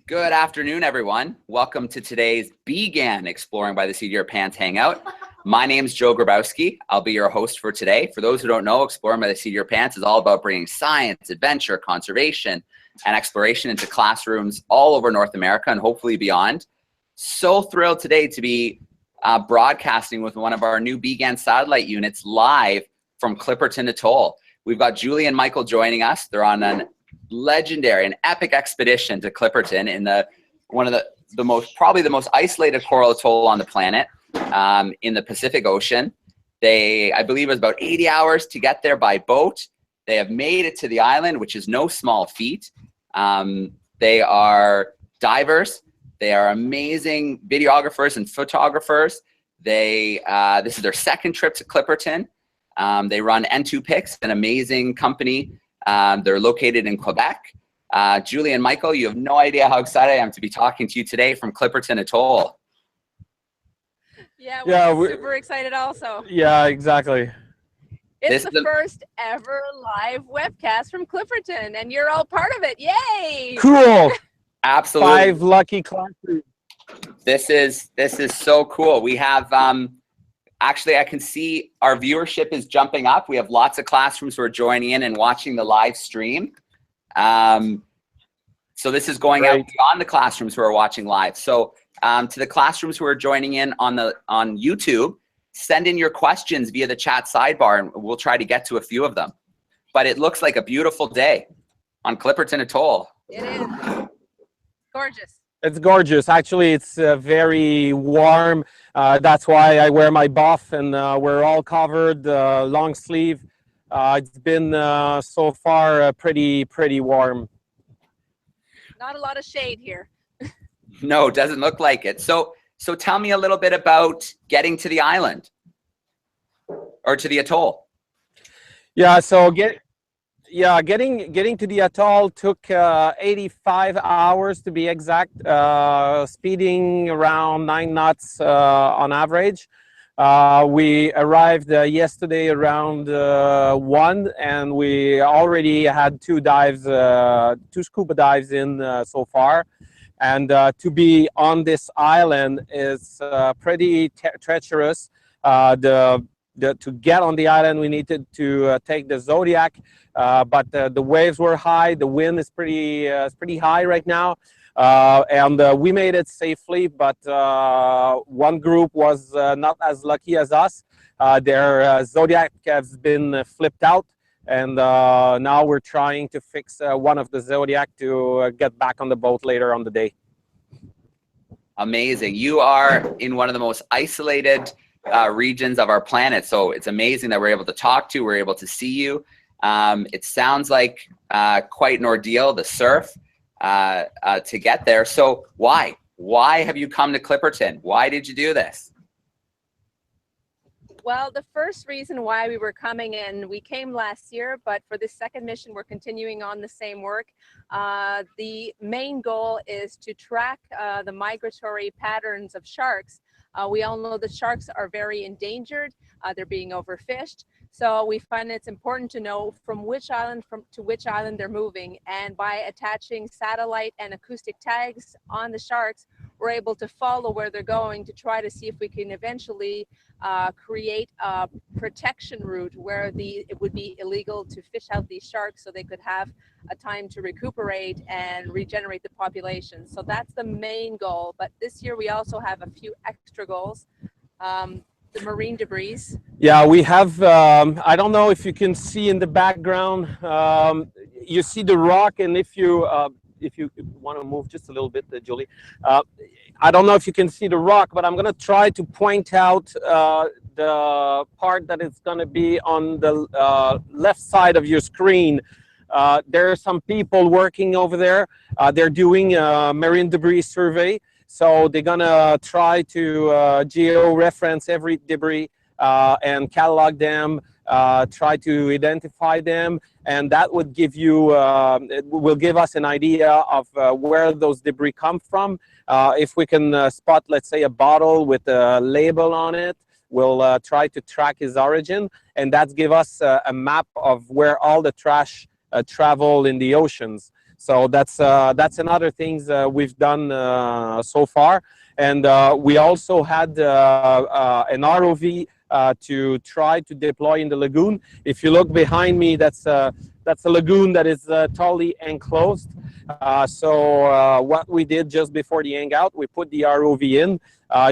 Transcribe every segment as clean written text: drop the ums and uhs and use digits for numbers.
Good afternoon, everyone. Welcome to today's BGAN Exploring by the Seat of Your Pants Hangout. My name is Joe Grabowski. I'll be your host for today. For those who don't know, Exploring by the Seat of Your Pants is all about bringing science, adventure, conservation, and exploration into classrooms all over North America and hopefully beyond. So thrilled today to be broadcasting with one of our new BGAN satellite units live from Clipperton Atoll. We've got Julie and Michael joining us. They're on an legendary and epic expedition to Clipperton in probably the most isolated coral atoll on the planet, in the Pacific Ocean. I believe it was about 80 hours to get there by boat. They have made it to the island, which is no small feat. They are divers. They are amazing videographers and photographers. This is their second trip to Clipperton. They run N2 Pics, an amazing company. They're located in Quebec. Julie and Michael, you have no idea how excited I am to be talking to you today from Clipperton Atoll. Yeah, we're super excited also. Yeah, exactly. It's the first ever live webcast from Clipperton, and you're all part of it. Yay! Cool. Absolutely. 5 lucky classrooms. This is so cool. We have actually, I can see our viewership is jumping up. We have lots of classrooms who are joining in and watching the live stream. So this is going out beyond the classrooms who are watching live. So to the classrooms who are joining in on YouTube, send in your questions via the chat sidebar, and we'll try to get to a few of them. But it looks like a beautiful day on Clipperton Atoll. It is gorgeous. It's gorgeous. Actually, it's very warm. That's why I wear my buff, and we're all covered, long sleeve. It's been so far pretty warm. Not a lot of shade here. No, doesn't look like it. So tell me a little bit about getting to the island or to the atoll. Yeah, so getting to the atoll took 85 hours to be exact, speeding around 9 knots on average. We arrived yesterday around 1, and we already had 2 scuba dives in so far. And to be on this island is pretty treacherous. To get on the island, we needed to take the Zodiac, but the waves were high. The wind is pretty high right now, and we made it safely. But one group was not as lucky as us. Their Zodiac has been flipped out, and now we're trying to fix one of the Zodiac to get back on the boat later on the day. Amazing. You are in one of the most isolated regions of our planet, so it's amazing that we're able to talk to you, we're able to see you. It sounds like quite an ordeal, the surf, to get there. So why have you come to Clipperton? Why did you do this? Well, the first reason why we were coming in, we came last year, but for this second mission, we're continuing on the same work. The main goal is to track the migratory patterns of sharks. We all know that sharks are very endangered. They're being overfished. So we find it's important to know from which island to which island they're moving. And by attaching satellite and acoustic tags on the sharks, we're able to follow where they're going to try to see if we can eventually create a protection route where it would be illegal to fish out these sharks so they could have a time to recuperate and regenerate the population. So that's the main goal. But this year we also have a few extra goals. The marine debris. Yeah, we have, I don't know if you can see in the background, you see the rock, and if you want to move just a little bit, Julie, I don't know if you can see the rock, but I'm going to try to point out the part that is going to be on the left side of your screen. There are some people working over there. They're doing a marine debris survey. So they're gonna try to geo-reference every debris and catalog them, try to identify them, and that would give you, it will give us an idea of where those debris come from. If we can spot, let's say, a bottle with a label on it, we'll try to track its origin, and that give us a map of where all the trash travel in the oceans. So that's another things we've done so far. And we also had an ROV to try to deploy in the lagoon. If you look behind me, that's a lagoon that is totally enclosed. So what we did just before the hangout, we put the ROV in.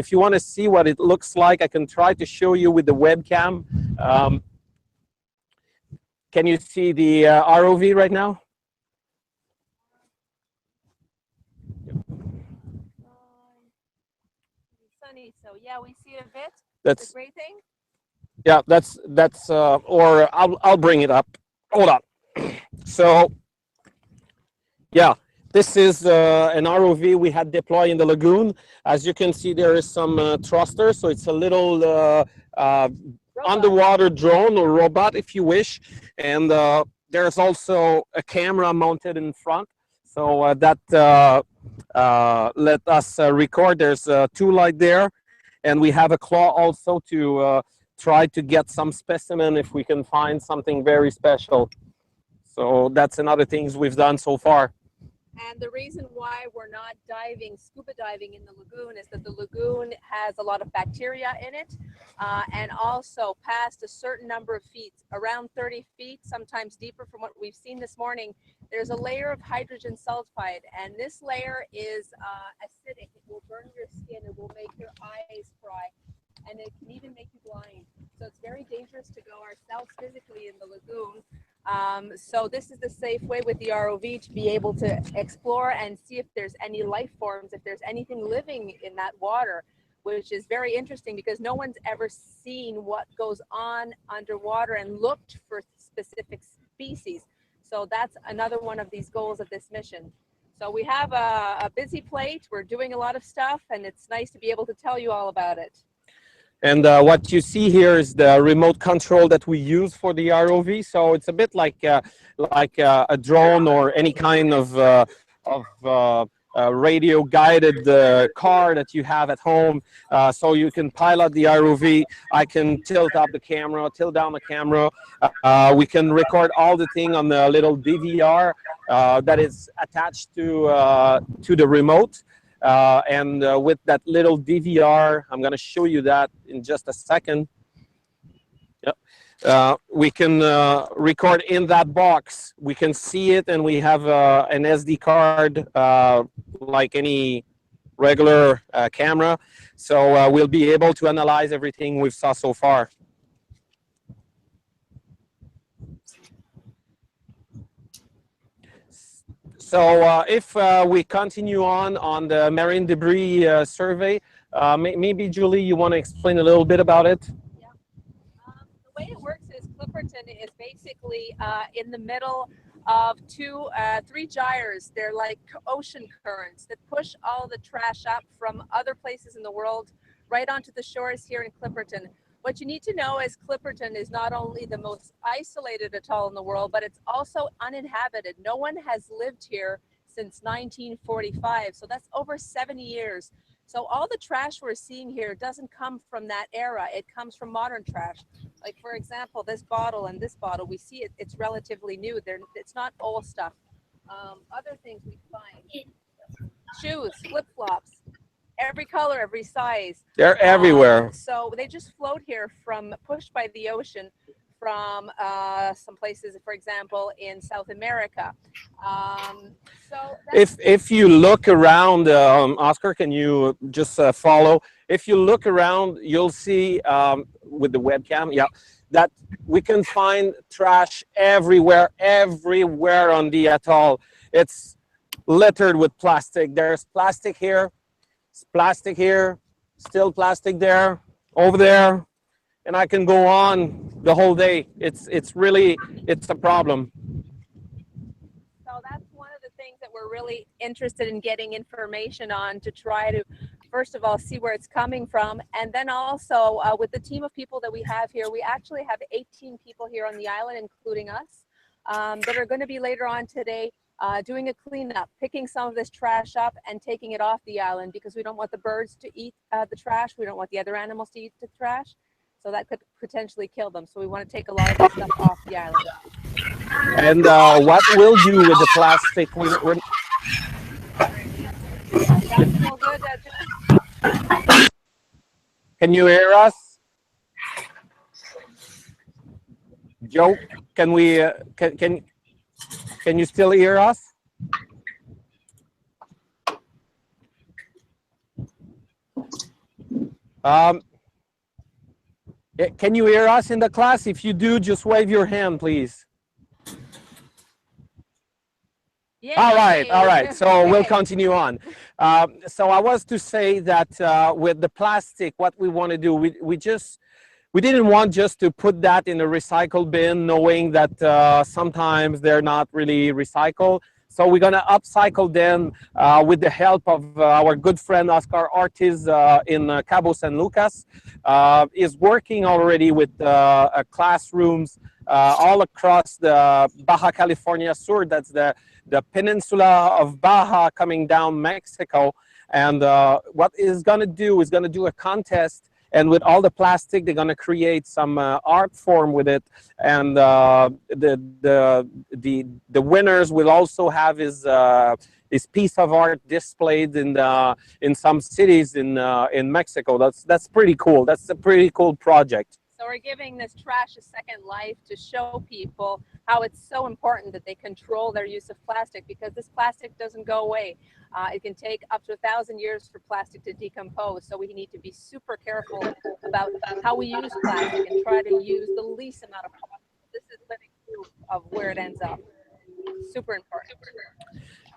If you want to see what it looks like, I can try to show you with the webcam. Can you see the ROV right now? Sunny, so yeah, we see a bit. That's the great thing. Yeah, that's or I'll bring it up. Hold on. So yeah, this is an ROV we had deployed in the lagoon. As you can see, there is some thrusters, so it's a little underwater drone or robot, if you wish. And there's also a camera mounted in front, so that let us record. There's two lights there, and we have a claw also to try to get some specimen if we can find something very special. So that's another things we've done so far. And the reason why we're not scuba diving in the lagoon is that the lagoon has a lot of bacteria in it, and also past a certain number of feet, around 30 feet, sometimes deeper from what we've seen this morning, there's a layer of hydrogen sulfide, and this layer is acidic. It will burn your skin, it will make your eyes cry, and it can even make you blind. So it's very dangerous to go ourselves physically in the lagoon. So this is the safe way with the ROV to be able to explore and see if there's any life forms, if there's anything living in that water, which is very interesting because no one's ever seen what goes on underwater and looked for specific species. So that's another one of these goals of this mission. So we have a busy plate, we're doing a lot of stuff, and it's nice to be able to tell you all about it. And what you see here is the remote control that we use for the ROV. So it's a bit like a drone or any kind of radio guided car that you have at home. So you can pilot the ROV. I can tilt up the camera, tilt down the camera. We can record all the thing on the little DVR that is attached to the remote. And with that little DVR, I'm going to show you that in just a second. Yep. We can record in that box. We can see it, and we have an SD card like any regular camera. So we'll be able to analyze everything we've saw so far. So if we continue on the marine debris survey, maybe Julie, you want to explain a little bit about it? Yeah. The way it works is Clipperton is basically in the middle of three gyres. They're like ocean currents that push all the trash up from other places in the world right onto the shores here in Clipperton. What you need to know is Clipperton is not only the most isolated atoll in the world, but it's also uninhabited. No one has lived here since 1945, so that's over 70 years. So all the trash we're seeing here doesn't come from that era. It comes from modern trash. Like, for example, this bottle and this bottle, we see it's relatively new. It's not old stuff. Other things we find, shoes, flip-flops, every color, every size. They're everywhere. So they just float here pushed by the ocean from some places, for example, in South America. So if you look around, Oscar, can you just follow? If you look around, you'll see with the webcam, yeah, that we can find trash everywhere on the atoll. It's littered with plastic. There's plastic here. Plastic here, still plastic there, over there, and I can go on the whole day. It's a problem. So that's one of the things that we're really interested in getting information on, to try to, first of all, see where it's coming from, and then also with the team of people that we have here, we actually have 18 people here on the island, including us, that are going to be later on today doing a cleanup, picking some of this trash up and taking it off the island, because we don't want the birds to eat the trash. We don't want the other animals to eat the trash. So that could potentially kill them. So we want to take a lot of this stuff off the island. And what we'll do with the plastic, That's still good. can you hear us? Joe, can we, can you still hear us? Can you hear us in the class? If you do, just wave your hand, please. Yay. All right. So Okay. we'll continue on. So I was to say that with the plastic, what we want to do, we didn't want just to put that in a recycle bin, knowing that sometimes they're not really recycled. So we're going to upcycle them with the help of our good friend Oscar Ortiz in Cabo San Lucas. Is working already with classrooms all across the Baja California Sur. That's the peninsula of Baja coming down Mexico. And what is going to do is going to do a contest. And with all the plastic, they're going to create some art form with it, and the winners will also have his piece of art displayed in some cities in Mexico. That's pretty cool. That's a pretty cool project. So we're giving this trash a second life to show people how it's so important that they control their use of plastic, because this plastic doesn't go away. It can take up to 1,000 years for plastic to decompose. So we need to be super careful about how we use plastic and try to use the least amount of plastic. This is living proof of where it ends up. Super important.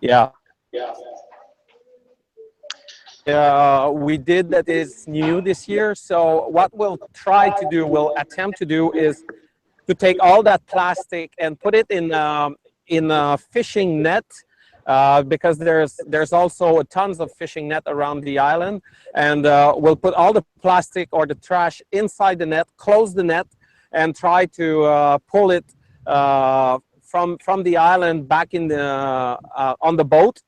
Yeah. We did that is new this year. So what we'll try to do, we'll attempt to do, is to take all that plastic and put it in a fishing net, because there's also tons of fishing net around the island, and we'll put all the plastic or the trash inside the net, close the net, and try to pull it from the island back in the on the boat.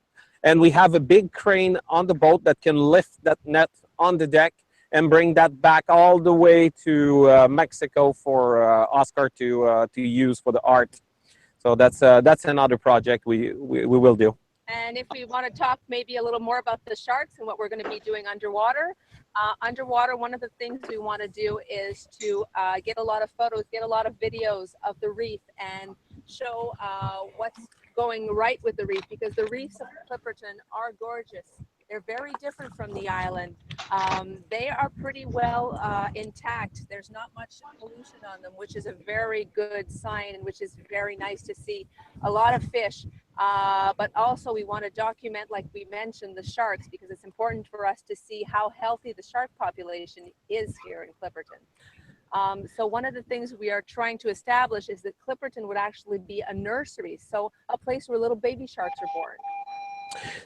And we have a big crane on the boat that can lift that net on the deck and bring that back all the way to Mexico for Oscar to use for the art. So that's another project we will do. And if we want to talk maybe a little more about the sharks and what we're going to be doing underwater, one of the things we want to do is to get a lot of photos, get a lot of videos of the reef, and show what's going right with the reef, because the reefs of Clipperton are gorgeous. They're very different from the island. They are pretty well intact. There's not much pollution on them, which is a very good sign, and which is very nice to see. A lot of fish, but also we want to document, like we mentioned, the sharks, because it's important for us to see how healthy the shark population is here in Clipperton. So one of the things we are trying to establish is that Clipperton would actually be a nursery, so a place where little baby sharks are born.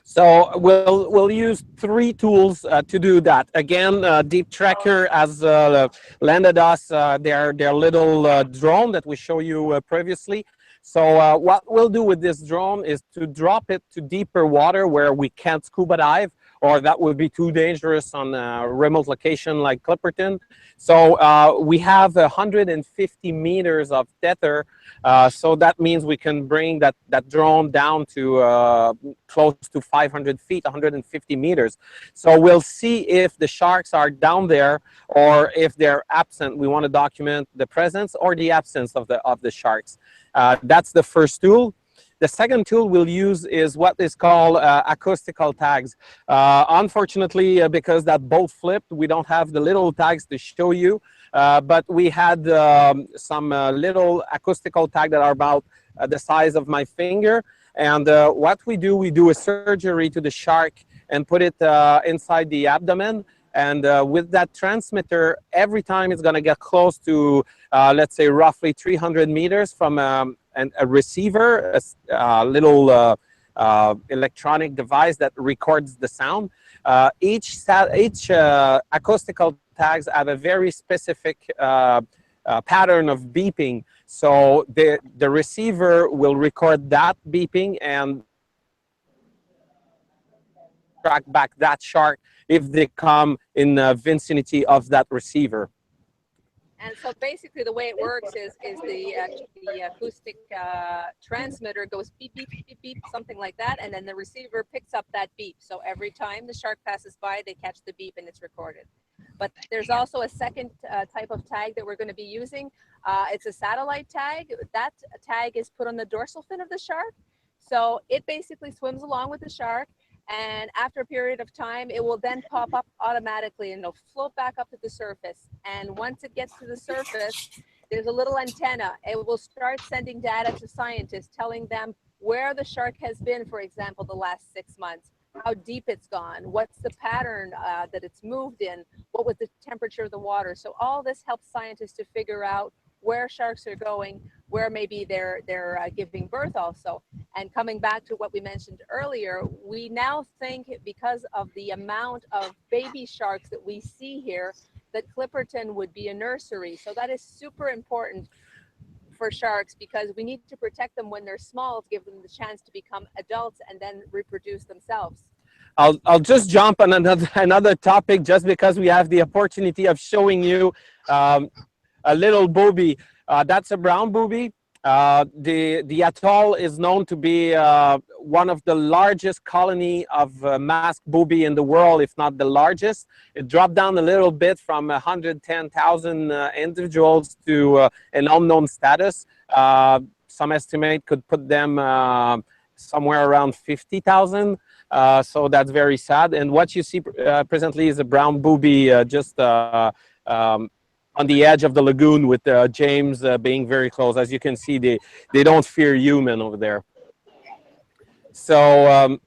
So we'll use 3 tools to do that. Again, Deep Tracker has landed us their little drone that we showed you previously. So what we'll do with this drone is to drop it to deeper water where we can't scuba dive, or that would be too dangerous on a remote location like Clipperton. So we have 150 meters of tether. So that means we can bring that drone down to close to 500 feet, 150 meters. So we'll see if the sharks are down there or if they're absent. We want to document the presence or the absence of the sharks. That's the first tool. The second tool we'll use is what is called acoustical tags. Unfortunately, because that boat flipped, we don't have the little tags to show you, but we had some little acoustical tags that are about the size of my finger. And what we do a surgery to the shark and put it inside the abdomen. And with that transmitter, every time it's going to get close to, let's say, roughly 300 meters from a receiver, a little electronic device that records the sound. Each acoustical tags have a very specific pattern of beeping. So the receiver will record that beeping and track back that shark if they come in vicinity of that receiver. And so basically the way it works is the acoustic transmitter goes beep, beep, beep, beep, something like that. And then the receiver picks up that beep. So every time the shark passes by, they catch the beep and it's recorded. But there's also a second type of tag that we're going to be using. It's a satellite tag. That tag is put on the dorsal fin of the shark. So it basically swims along with the shark. And after a period of time, it will then pop up automatically and it'll float back up to the surface. And once it gets to the surface, there's a little antenna. It will start sending data to scientists, telling them where the shark has been, for example, the last 6 months, how deep it's gone, what's the pattern that it's moved in, what was the temperature of the water. So all this helps scientists to figure out where sharks are going, where maybe they're giving birth also. And coming back to what we mentioned earlier, we now think because of the amount of baby sharks that we see here, that Clipperton would be a nursery. So that is super important for sharks because we need to protect them when they're small to give them the chance to become adults and then reproduce themselves. I'll just jump on another topic just because we have the opportunity of showing you a little boobie. That's a brown boobie. The atoll is known to be one of the largest colony of masked boobie in the world, if not the largest. It dropped down a little bit from 110,000 individuals to an unknown status. Some estimate could put them somewhere around 50,000. So that's very sad. And what you see presently is a brown boobie just on the edge of the lagoon with James being very close. As you can see, they don't fear human over there. So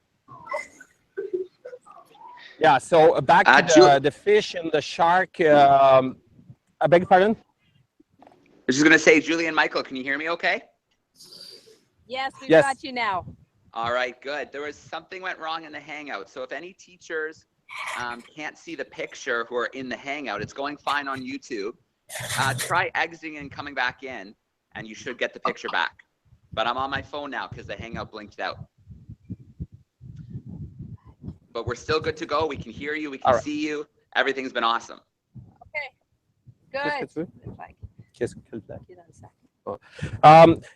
yeah, so back to the fish and the shark. I beg your pardon? I was just going to say, Julie and Michael, can you hear me okay? Yes, we've got you now. All right, good. There was something went wrong in the Hangout. So if any teachers can't see the picture who are in the Hangout, it's going fine on YouTube. Try exiting and coming back in, and you should get the picture back. But I'm on my phone now because the Hangout blinked out. But we're still good to go. We can hear you. We can see you. Everything's been awesome. Okay, good.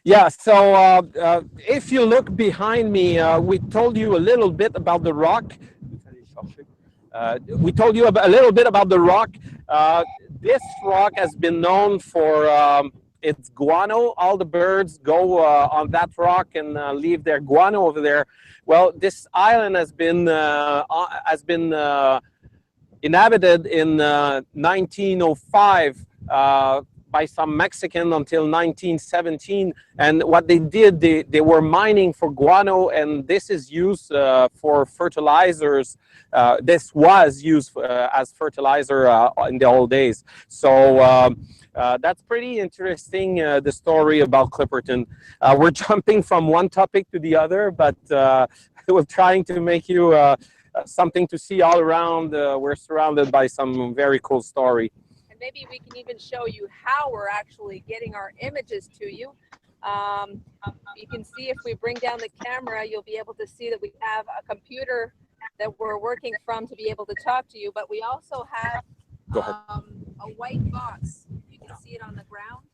Yeah, so if you look behind me, we told you a little bit about the rock. We told you a little bit about the rock. This rock has been known for its guano. All the birds go on that rock and leave their guano over there. Well, this island has been inhabited in 1905 by some Mexican until 1917. And what they did, they were mining for guano, and this is used for fertilizers. This was used as fertilizer in the old days. So that's pretty interesting, the story about Clipperton. We're jumping from one topic to the other, but we're trying to make you something to see all around. We're surrounded by some very cool story. And maybe we can even show you how we're actually getting our images to you. You can see if we bring down the camera, you'll be able to see that we have a computer that we're working from to be able to talk to you, but we also have a white box. You can see it on the ground.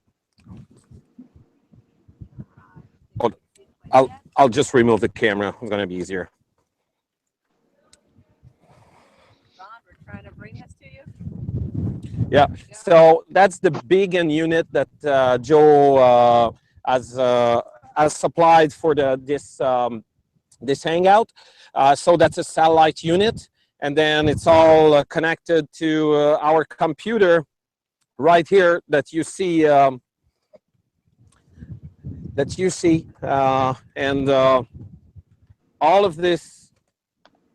I'll just remove the camera. It's going to be easier. We're trying to bring us to you. Yeah, so that's the BGAN unit that Joe has supplied for this hangout. So that's a satellite unit, and then it's all connected to our computer right here that you see. And all of this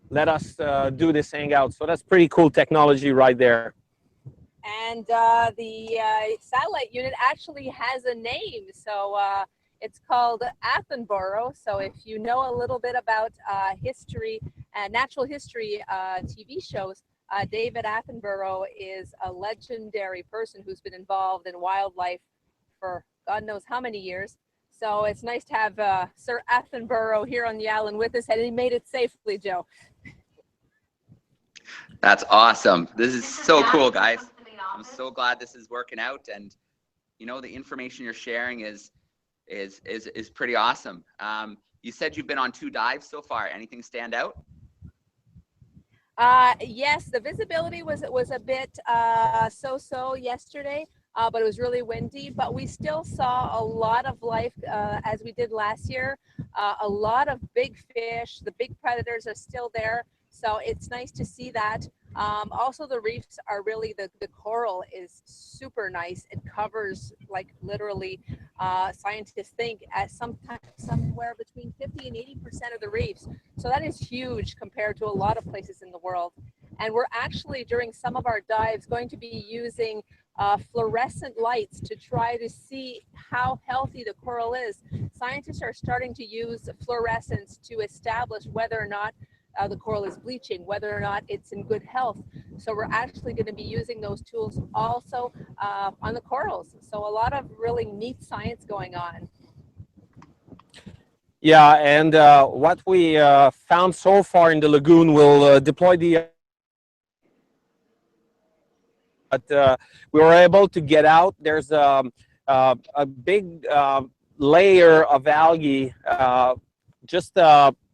let us do this hangout. So that's pretty cool technology right there. And the satellite unit actually has a name. So it's called Attenborough. So if you know a little bit about history and natural history TV shows, David Attenborough is a legendary person who's been involved in wildlife for God knows how many years. So it's nice to have Sir Attenborough here on the island with us, and he made it safely, Joe. That's awesome. This is so cool, guys. I'm so glad this is working out, and you know, the information you're sharing is pretty awesome. You said you've been on 2 dives so far. Anything stand out? Yes, the visibility was a bit so-so yesterday, but it was really windy. But we still saw a lot of life as we did last year. A lot of big fish. The big predators are still there, so it's nice to see that. Also, the reefs are really the coral is super nice. It covers like literally, scientists think at somewhere between 50 and 80% of the reefs. So that is huge compared to a lot of places in the world. And we're actually, during some of our dives, going to be using fluorescent lights to try to see how healthy the coral is. Scientists are starting to use fluorescence to establish whether or not the coral is bleaching, whether or not it's in good health. So we're actually going to be using those tools also on the corals. So a lot of really neat science going on. Yeah, and what we found so far in the lagoon, we'll deploy the. But we were able to get out. There's a big layer of algae, just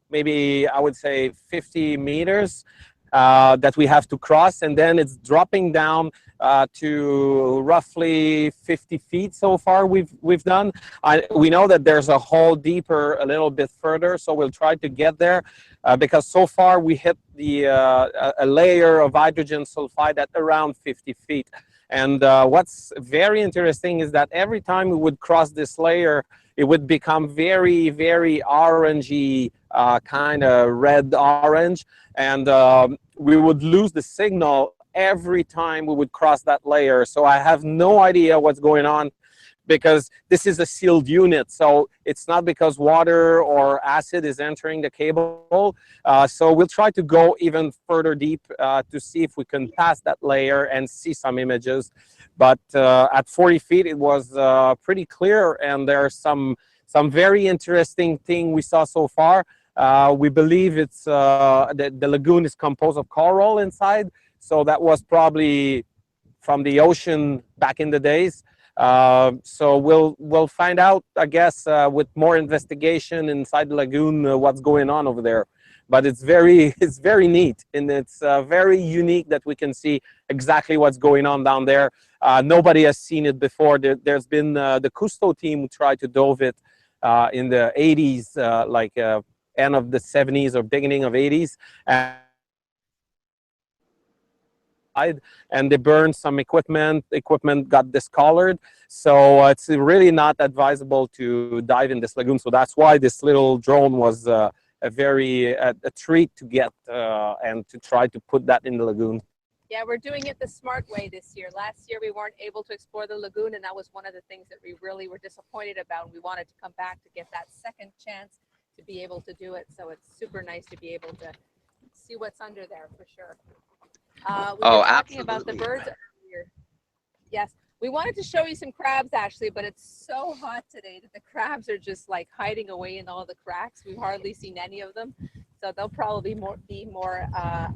maybe I would say 50 meters that we have to cross, and then it's dropping down to roughly 50 feet so far we've done. We know that there's a hole deeper a little bit further, so we'll try to get there because so far we hit the a layer of hydrogen sulfide at around 50 feet. And what's very interesting is that every time we would cross this layer, it would become very, very orangey, kind of red-orange, and we would lose the signal every time we would cross that layer. So I have no idea what's going on, because this is a sealed unit. So it's not because water or acid is entering the cable. So we'll try to go even further deep to see if we can pass that layer and see some images. But at 40 feet, it was pretty clear, and there's some very interesting thing we saw so far. We believe it's the lagoon is composed of coral inside, so that was probably from the ocean back in the days. So we'll find out, I guess, with more investigation inside the lagoon what's going on over there. But it's very neat, and it's very unique that we can see exactly what's going on down there. Nobody has seen it before. There's been the Cousteau team who tried to dove it in the 80s, like end of the 70s or beginning of 80s. And they burned some equipment got discolored, so it's really not advisable to dive in this lagoon. So that's why this little drone was a treat to get and to try to put that in the lagoon. Yeah, we're doing it the smart way this year. Last year we weren't able to explore the lagoon, and that was one of the things that we really were disappointed about. We wanted to come back to get that second chance to be able to do it. So it's super nice to be able to see what's under there for sure. We were talking about the birds earlier. Yes, we wanted to show you some crabs actually, but it's so hot today that the crabs are just like hiding away in all the cracks. We've hardly seen any of them, so they'll probably be more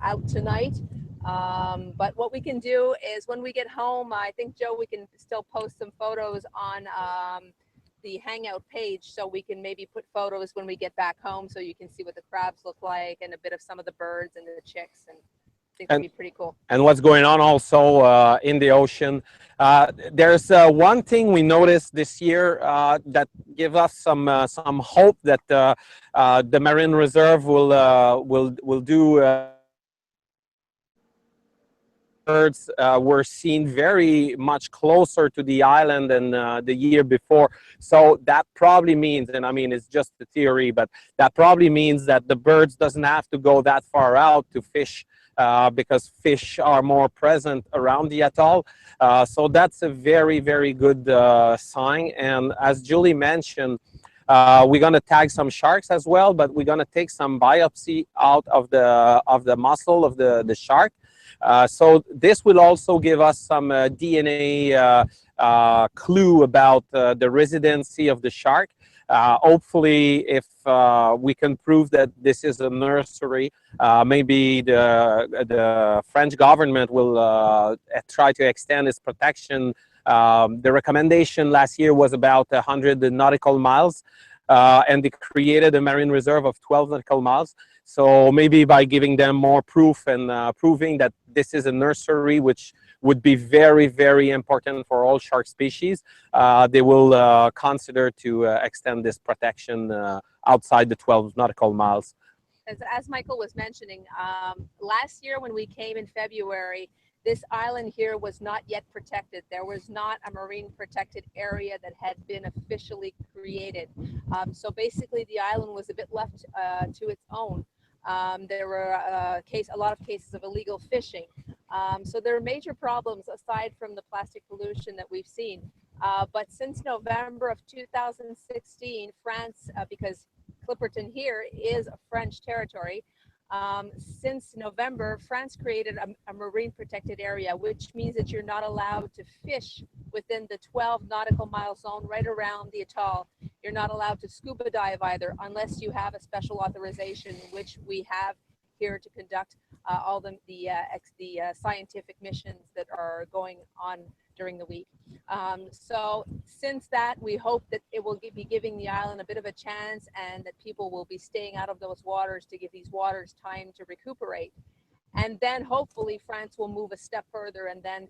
out tonight. But what we can do is when we get home, I think, Joe, we can still post some photos on the Hangout page, so we can maybe put photos when we get back home, so you can see what the crabs look like and a bit of some of the birds and the chicks. And I think it'd be pretty cool. And what's going on also in the ocean. There's one thing we noticed this year that gives us some hope that the Marine Reserve will do. Birds were seen very much closer to the island than the year before. So that probably means, and I mean it's just a theory, but that probably means that the birds doesn't have to go that far out to fish. Because fish are more present around the atoll. So that's a very, very good sign. And as Julie mentioned, we're going to tag some sharks as well, but we're going to take some biopsy out of the muscle of the shark. So this will also give us some DNA clue about the residency of the shark. Hopefully, if we can prove that this is a nursery, maybe the French government will try to extend its protection. The recommendation last year was about 100 nautical miles, and they created a marine reserve of 12 nautical miles. So maybe by giving them more proof and proving that this is a nursery, which would be very, very important for all shark species, they will consider to extend this protection outside the 12 nautical miles. As Michael was mentioning, last year when we came in February, this island here was not yet protected. There was not a marine protected area that had been officially created. So basically the island was a bit left to its own. There were a lot of cases of illegal fishing. So there are major problems aside from the plastic pollution that we've seen. But since November of 2016, France, because Clipperton here is a French territory, since November, France created a marine protected area, which means that you're not allowed to fish within the 12 nautical mile zone right around the atoll. You're not allowed to scuba dive either, unless you have a special authorization, which we have here to conduct all the scientific missions that are going on during the week. So since that, we hope that it will be giving the island a bit of a chance, and that people will be staying out of those waters to give these waters time to recuperate. And then hopefully France will move a step further and then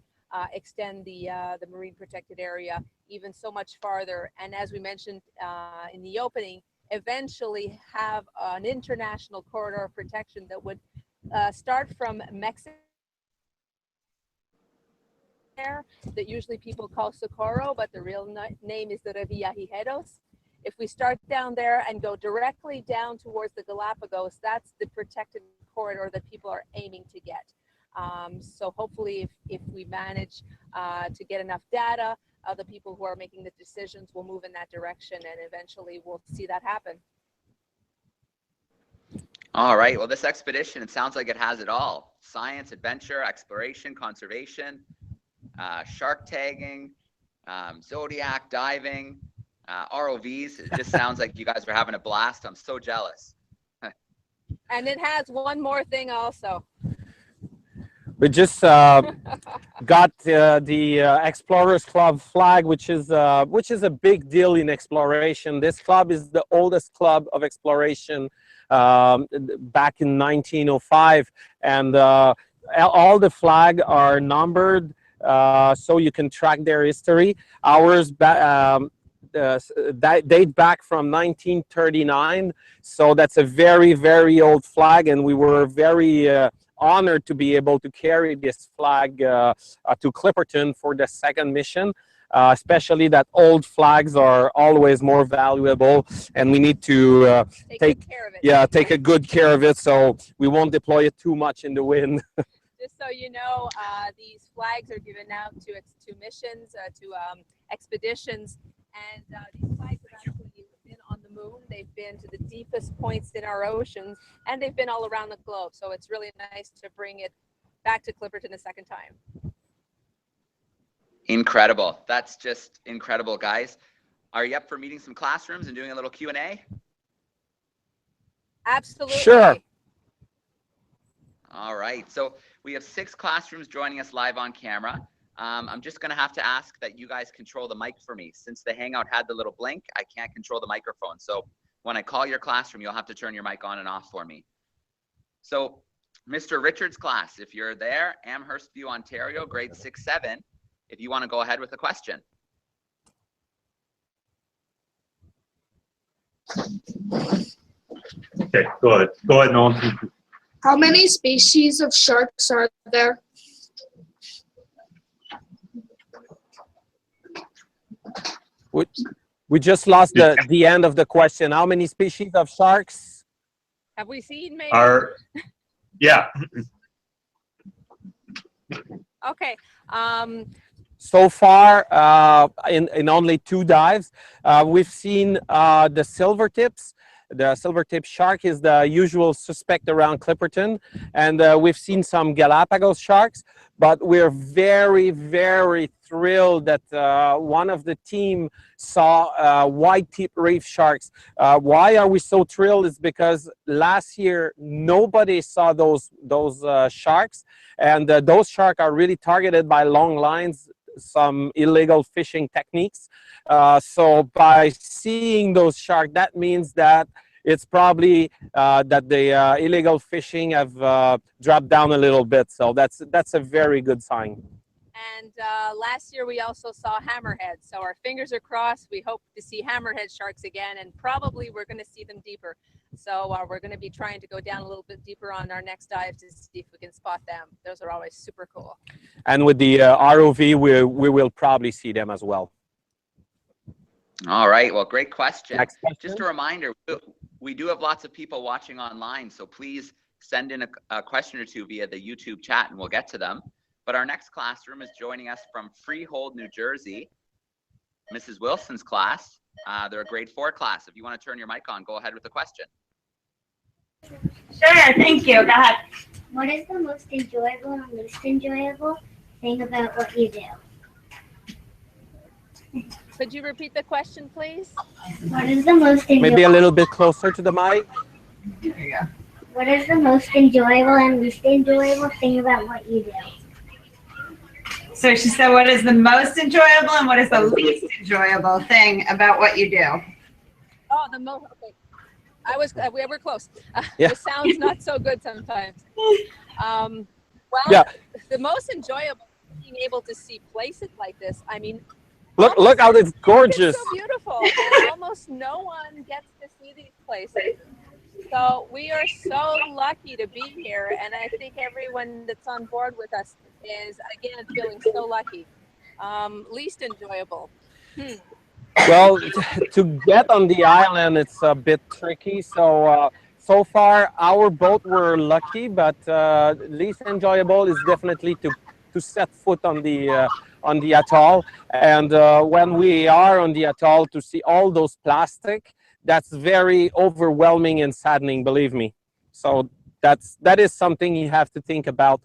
extend the marine protected area even so much farther. And as we mentioned in the opening, eventually have an international corridor of protection that would start from Mexico, that usually people call Socorro, but the real name is the Revillagigedos. If we start down there and go directly down towards the Galapagos, that's the protected corridor that people are aiming to get. So hopefully if we manage to get enough data, the people who are making the decisions will move in that direction, and eventually we'll see that happen. All right, well, this expedition, it sounds like it has it all: science, adventure, exploration, conservation, shark tagging, zodiac diving, ROVs. It just sounds like you guys are having a blast. I'm so jealous. And it has one more thing also. We just got the Explorers Club flag, which is a big deal in exploration. This club is the oldest club of exploration, back in 1905, and all the flags are numbered, so you can track their history. Ours date back from 1939, so that's a very, very old flag, and we were very honored to be able to carry this flag to Clipperton for the second mission, especially that old flags are always more valuable, and we need to take care of it. Take a good care of it, so we won't deploy it too much in the wind. Just so you know, these flags are given out to missions, to expeditions, and these flags have actually been on the moon. They've been to the deepest points in our oceans, and they've been all around the globe. So it's really nice to bring it back to Clipperton a second time. Incredible. That's just incredible, guys. Are you up for meeting some classrooms and doing a little Q&A? Absolutely. Sure. All right. So we have 6 classrooms joining us live on camera. I'm just going to have to ask that you guys control the mic for me. Since the Hangout had the little blink, I can't control the microphone. So when I call your classroom, you'll have to turn your mic on and off for me. So Mr. Richard's class, if you're there, Amherst View, Ontario, grade 6-7, if you want to go ahead with a question. Okay, go ahead. Go ahead, Nolan. How many species of sharks are there? We just lost the end of the question. How many species of sharks have we seen? Maybe. Yeah. Okay. So far, in only 2 dives, we've seen the silver tips The silver-tip shark is the usual suspect around Clipperton, and we've seen some Galapagos sharks, but we're very, very thrilled that one of the team saw white-tip reef sharks. Why are we so thrilled? Is because last year nobody saw those sharks, and those sharks are really targeted by long lines, some illegal fishing techniques. So by seeing those sharks, that means that it's probably that the illegal fishing have dropped down a little bit. So that's a very good sign. And last year we also saw hammerheads. So our fingers are crossed. We hope to see hammerhead sharks again, and probably we're going to see them deeper. So we're going to be trying to go down a little bit deeper on our next dive to see if we can spot them. Those are always super cool. And with the ROV, we will probably see them as well. All right. Well, great question. Next question. Just a reminder, we do have lots of people watching online, so please send in a question or two via the YouTube chat and we'll get to them. But our next classroom is joining us from Freehold, New Jersey, Mrs. Wilson's class. They're a grade 4 class. If you want to turn your mic on, go ahead with the question. Sure, thank you. Go ahead. What is the most enjoyable and least enjoyable thing about what you do? Could you repeat the question, please? What is the most enjoyable? Maybe a little bit closer to the mic. There you go. What is the most enjoyable and least enjoyable thing about what you do? So she said, what is the most enjoyable and what is the least enjoyable thing about what you do? Oh, the most. Okay. We were close. Yeah. The sound's not so good sometimes. Well, Yeah. the most enjoyable is being able to see places like this. I mean, Look how it's gorgeous. it's so beautiful. And almost no one gets to see these places. So we are so lucky to be here, and I think everyone that's on board with us is, again, feeling so lucky. Least enjoyable. Well, to get on the island, it's a bit tricky. So so far, our boat were lucky, but least enjoyable is definitely to set foot on the atoll. And when we are on the atoll, to see all those plastic, that's very overwhelming and saddening, believe me. So that is something you have to think about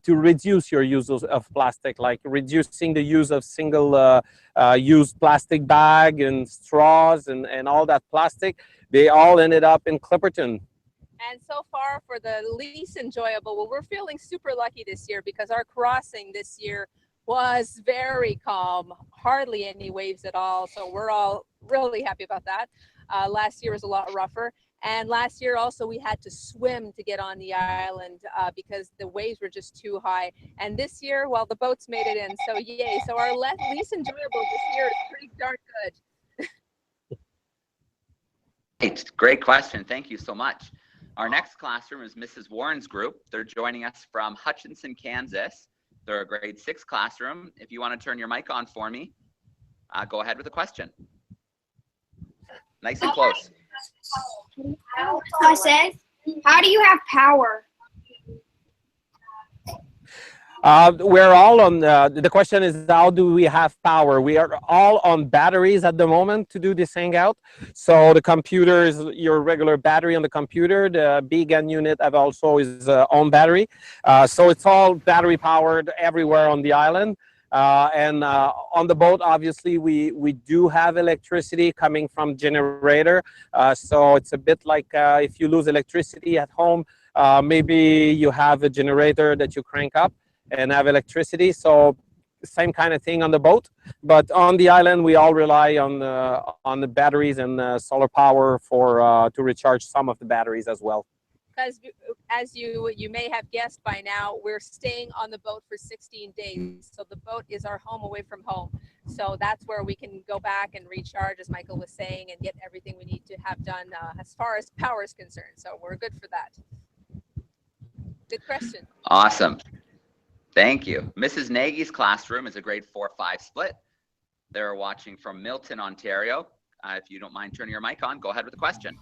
to reduce your use of plastic, like reducing the use of single use plastic bag and straws and all that plastic. They all ended up in Clipperton. And so far for the least enjoyable, well, we're feeling super lucky this year because our crossing this year was very calm, hardly any waves at all. So we're all really happy about that. Last year was a lot rougher. And last year also we had to swim to get on the island because the waves were just too high. And this year, well, the boats made it in, so yay. So our least enjoyable this year is pretty darn good. Great question. Thank you so much. Our next classroom is Mrs. Warren's group. They're joining us from Hutchinson, Kansas. They're a grade 6 classroom. If you want to turn your mic on for me, go ahead with the question. Nice and close. I said, how do you have power? We're all on, the question is, how do we have power? We are all on batteries at the moment to do this hangout. So the computer is your regular battery on the computer. The BGAN unit have also is on battery. So it's all battery powered everywhere on the island. And on the boat, obviously, we do have electricity coming from generator. So it's a bit like if you lose electricity at home, maybe you have a generator that you crank up and have electricity. So same kind of thing on the boat. But on the island, we all rely on the batteries and solar power for to recharge some of the batteries as well. Because as you may have guessed by now, we're staying on the boat for 16 days. So the boat is our home away from home. So that's where we can go back and recharge, as Michael was saying, and get everything we need to have done as far as power is concerned. So we're good for that. Good question. Awesome. Thank you. Mrs. Nagy's classroom is a grade 4-5 split. They're watching from Milton, Ontario. If you don't mind turning your mic on, go ahead with the question.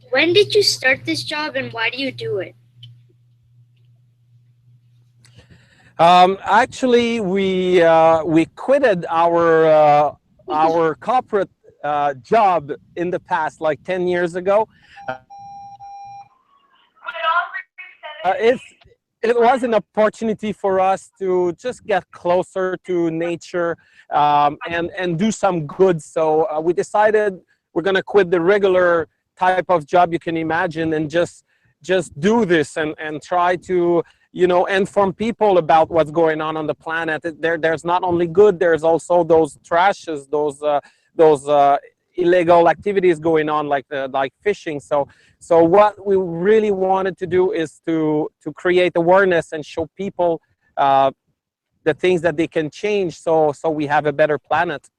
When did you start this job and why do you do it? Actually, we quitted our our corporate job in the past, like 10 years ago. It was an opportunity for us to just get closer to nature and do some good. So we decided we're going to quit the regular type of job you can imagine and just do this and try to, you know, inform people about what's going on the planet. There's not only good, there's also those trashes, those illegal activities going on, like fishing. So what we really wanted to do is to create awareness and show people the things that they can change, so we have a better planet.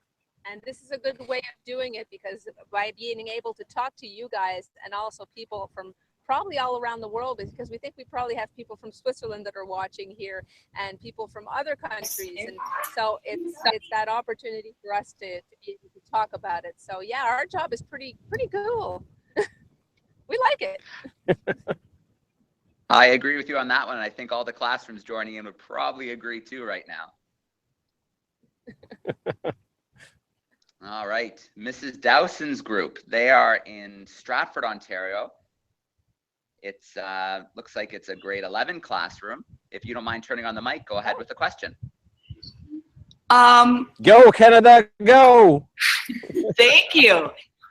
And this is a good way of doing it, because by being able to talk to you guys and also people from probably all around the world, because we think we probably have people from Switzerland that are watching here and people from other countries, and so it's that opportunity for us to be able to talk about it. So yeah, our job is pretty cool. We like it. I agree with you on that one. I think all the classrooms joining in would probably agree too right now. All right, Mrs. Dowson's group, they are in Stratford, Ontario. It's looks like it's a grade 11 classroom. If you don't mind turning on the mic, go ahead with the question. Go Canada, go! Thank you.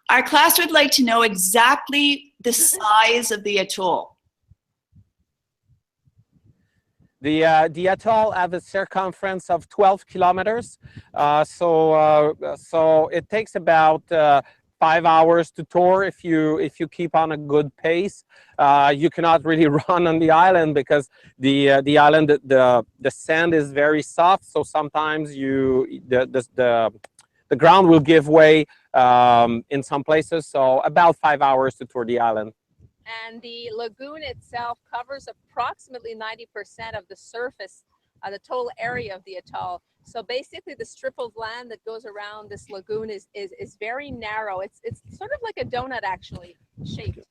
Our class would like to know exactly the size of the atoll. The atoll has a circumference of 12 kilometers. So it takes about 5 hours to tour if you keep on a good pace. You cannot really run on the island because the island, the sand is very soft. So sometimes the ground will give way in some places. So about 5 hours to tour the island. And the lagoon itself covers approximately 90% of the surface, the total area of the atoll. So basically the strip of land that goes around this lagoon is very narrow. It's sort of like a donut actually shaped.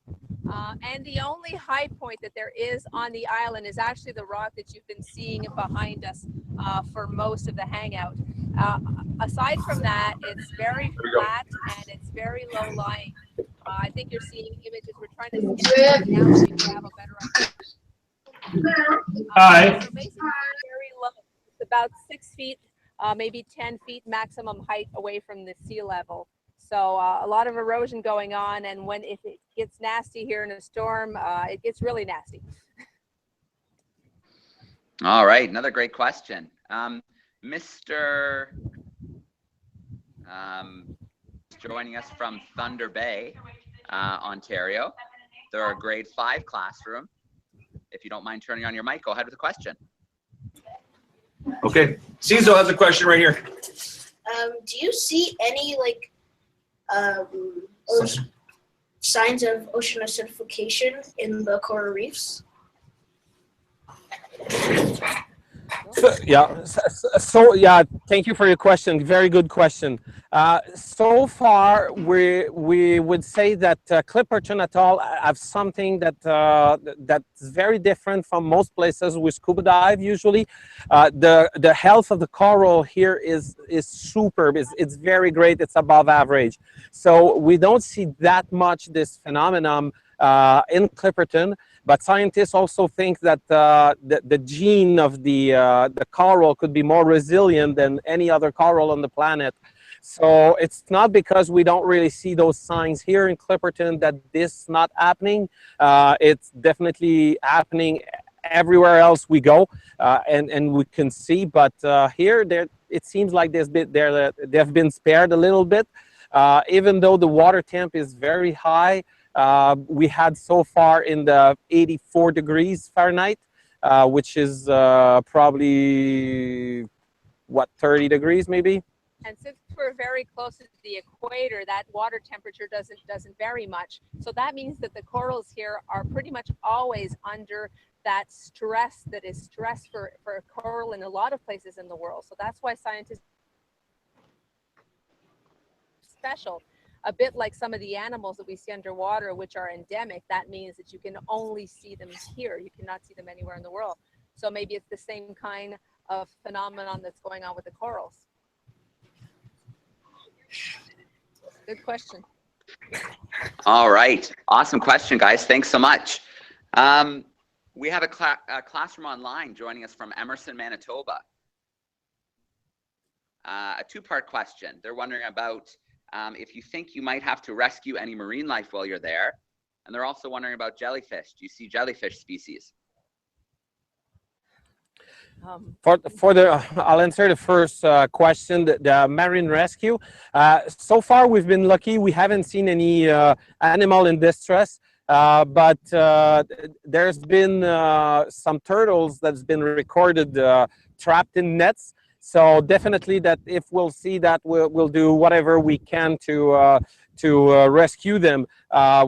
And the only high point that there is on the island is actually the rock that you've been seeing behind us for most of the hangout. Aside from that, it's very flat and it's very low lying. I think you're seeing images. We're trying to scan now so you can have a better idea. Hi. So basically very low. It's about 6 feet, maybe 10 feet maximum height away from the sea level. So a lot of erosion going on, and if it gets nasty here in a storm, it gets really nasty. All right, another great question. Mr. Joining us from Thunder Bay, Ontario. They're a grade 5 classroom. If you don't mind turning on your mic, go ahead with the question. Okay, Cecil has a question right here. Do you see any signs of ocean acidification in the coral reefs? Yeah, thank you for your question. Very good question. So far, we would say that Clipperton Atoll have something that's very different from most places we scuba dive usually. The health of the coral here is superb. It's very great. It's above average. So we don't see that much this phenomenon in Clipperton. But scientists also think that the gene of the coral could be more resilient than any other coral on the planet. So it's not because we don't really see those signs here in Clipperton that this is not happening. It's definitely happening everywhere else we go, and we can see. But here, it seems like they've been spared a little bit, even though the water temp is very high. We had so far in the 84 degrees Fahrenheit, which is probably, what, 30 degrees maybe? And since we're very close to the equator, that water temperature doesn't vary much. So that means that the corals here are pretty much always under that stress that is stress for a coral in a lot of places in the world. So that's why scientists special. A bit like some of the animals that we see underwater, which are endemic, that means that you can only see them here. You cannot see them anywhere in the world. So maybe it's the same kind of phenomenon that's going on with the corals. Good question. All right. Awesome question, guys. Thanks so much. We have a classroom online joining us from Emerson, Manitoba. A two-part question. They're wondering about if you think you might have to rescue any marine life while you're there. And they're also wondering about jellyfish. Do you see jellyfish species? I'll answer the first question, the marine rescue. So far, we've been lucky. We haven't seen any animal in distress, but there's been some turtles that's been recorded trapped in nets. So definitely that if we'll see that, we'll do whatever we can to rescue them.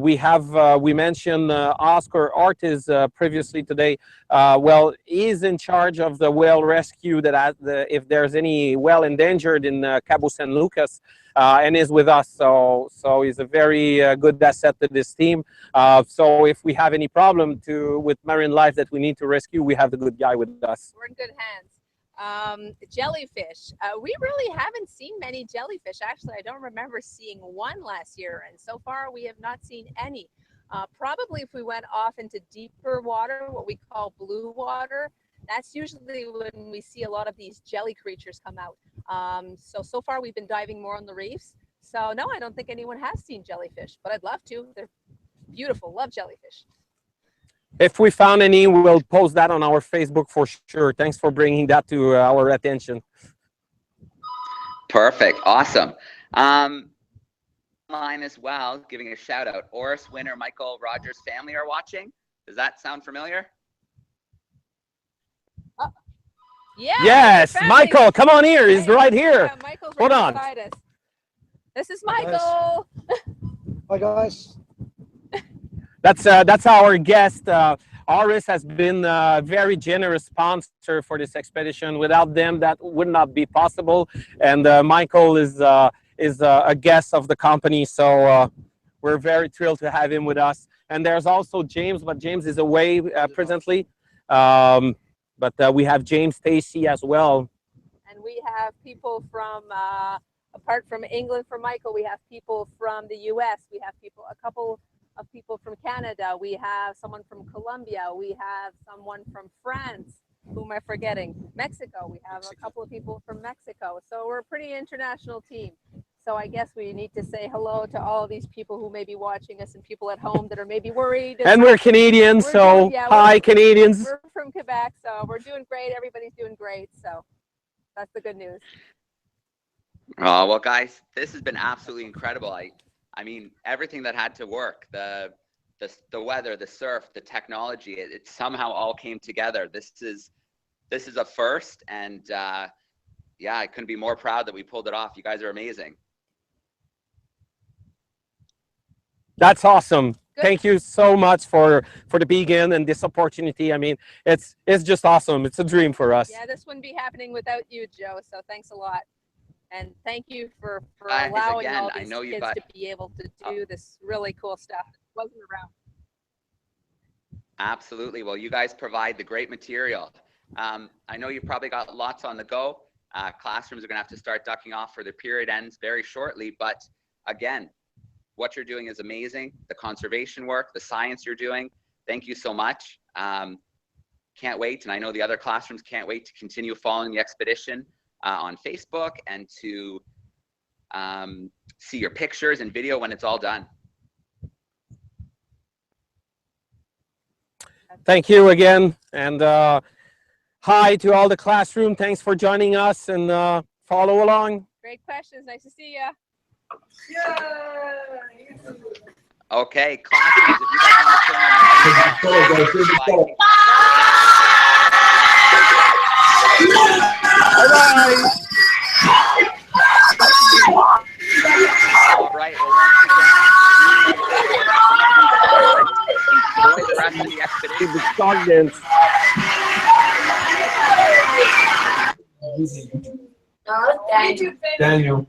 We mentioned Oscar Ortiz previously today. Well, he's in charge of the whale rescue that if there's any whale endangered in Cabo San Lucas, and is with us. So he's a very good asset to this team. So if we have any problem with marine life that we need to rescue, we have the good guy with us. We're in good hands. Jellyfish. We really haven't seen many jellyfish. Actually, I don't remember seeing one last year, and so far we have not seen any. Probably if we went off into deeper water, what we call blue water, that's usually when we see a lot of these jelly creatures come out. So far we've been diving more on the reefs. So no, I don't think anyone has seen jellyfish, but I'd love to. They're beautiful. Love jellyfish. If we found any, we'll post that on our Facebook for sure. Thanks for bringing that to our attention. Perfect. Awesome. Line as well, giving a shout out. Oris, Winner, Michael, Rogers' family are watching. Does that sound familiar? Yeah. Yes, Michael, come on here. He's right here. Yeah, Michael's Hold right on. beside us. This is Michael. Hi guys. That's our guest. Oris has been a very generous sponsor for this expedition. Without them, that would not be possible. And Michael is a guest of the company, so we're very thrilled to have him with us. And there's also James, but James is away presently. But we have James Stacy as well. And we have people from, apart from England for Michael, we have people from the US. We have a couple of people from Canada. We have someone from Colombia. We have someone from France. Who am I forgetting? Mexico. We have a couple of people from Mexico. So we're a pretty international team. So I guess we need to say hello to all of these people who may be watching us and people at home that are maybe worried. And we're Canadians, so hi Canadians. We're from Quebec, so we're doing great. Everybody's doing great. So that's the good news. Oh, well, guys, this has been absolutely incredible. I mean, everything that had to work, the weather, the surf, the technology, it somehow all came together. This is a first, and yeah, I couldn't be more proud that we pulled it off. You guys are amazing. That's awesome. Good. Thank you so much for the BGAN and this opportunity. I mean, it's just awesome. It's a dream for us. Yeah, this wouldn't be happening without you, Joe. So thanks a lot. And thank you for allowing all these kids to be able to do this really cool stuff that wasn't around. Absolutely. Well, you guys provide the great material. I know you've probably got lots on the go. Classrooms are going to have to start ducking off for their period ends very shortly. But again, what you're doing is amazing. The conservation work, the science you're doing. Thank you so much. Can't wait. And I know the other classrooms can't wait to continue following the expedition on Facebook and to see your pictures and video when it's all done. Thank you again, and hi to all the classroom. Thanks for joining us, and follow along. Great questions. Nice to see you. Yeah. Okay, classrooms, if you guys want to turn your Bye-bye. All right, well, once again, enjoy the rest of the expedition. Daniel.